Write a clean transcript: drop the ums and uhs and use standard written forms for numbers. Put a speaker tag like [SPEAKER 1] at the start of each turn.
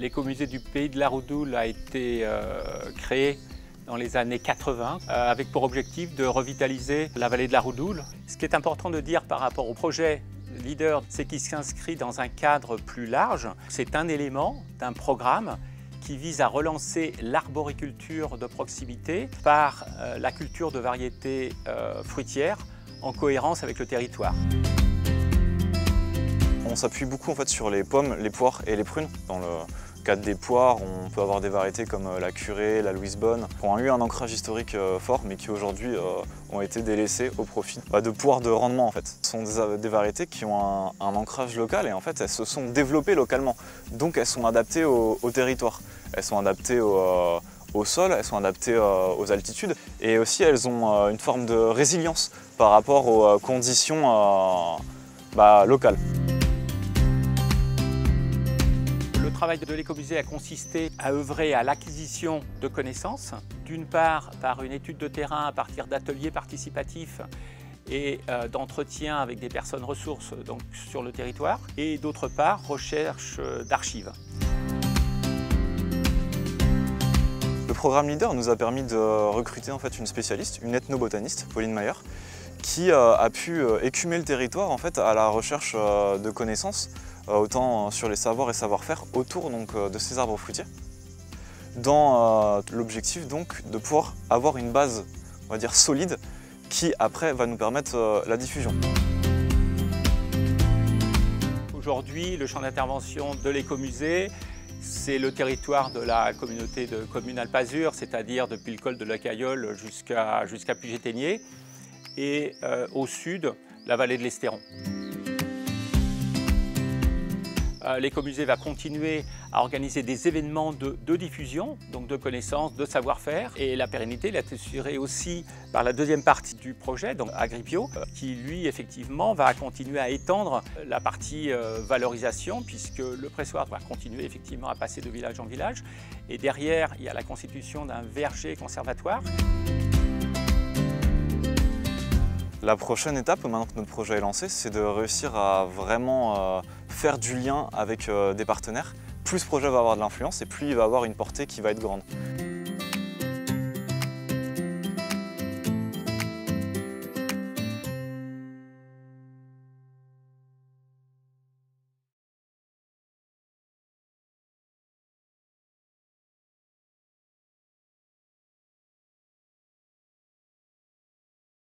[SPEAKER 1] L'écomusée du Pays de la Roudoule a été créé dans les années 80 avec pour objectif de revitaliser la vallée de la Roudoule. Ce qui est important de dire par rapport au projet Leader, c'est qu'il s'inscrit dans un cadre plus large. C'est un élément d'un programme qui vise à relancer l'arboriculture de proximité par la culture de variétés fruitières en cohérence avec le territoire.
[SPEAKER 2] On s'appuie beaucoup en fait sur les pommes, les poires et les prunes. Dans le cadre des poires, on peut avoir des variétés comme la Curée, la Louise Bonne, qui ont eu un ancrage historique fort, mais qui aujourd'hui ont été délaissées au profit de poires de rendement en fait. Ce sont des variétés qui ont un ancrage local et en fait elles se sont développées localement. Donc elles sont adaptées au territoire, elles sont adaptées au sol, elles sont adaptées aux altitudes et aussi elles ont une forme de résilience par rapport aux conditions locales.
[SPEAKER 1] Le travail de l'écomusée a consisté à œuvrer à l'acquisition de connaissances, d'une part par une étude de terrain à partir d'ateliers participatifs et d'entretien avec des personnes ressources donc, sur le territoire, et d'autre part recherche d'archives.
[SPEAKER 2] Le programme Leader nous a permis de recruter en fait une spécialiste, une ethnobotaniste, Pauline Mayer, qui a pu écumer le territoire en fait, à la recherche de connaissances, autant sur les savoirs et savoir-faire autour donc, de ces arbres fruitiers, dans l'objectif donc de pouvoir avoir une base, on va dire, solide, qui après va nous permettre la diffusion.
[SPEAKER 1] Aujourd'hui, le champ d'intervention de l'écomusée, c'est le territoire de la communauté de communes Alpes-Azur, c'est-à-dire depuis le col de la Cayolle jusqu'à Puget-Théniers, et au sud, la vallée de l'Estéron. L'écomusée va continuer à organiser des événements de diffusion, donc de connaissances, de savoir-faire. Et la pérennité est assurée aussi par la deuxième partie du projet, donc Agribio, qui lui, effectivement, va continuer à étendre la partie valorisation, puisque le pressoir va continuer effectivement à passer de village en village. Et derrière, il y a la constitution d'un verger conservatoire.
[SPEAKER 2] La prochaine étape, maintenant que notre projet est lancé, c'est de réussir à vraiment faire du lien avec des partenaires. Plus ce projet va avoir de l'influence et plus il va avoir une portée qui va être grande.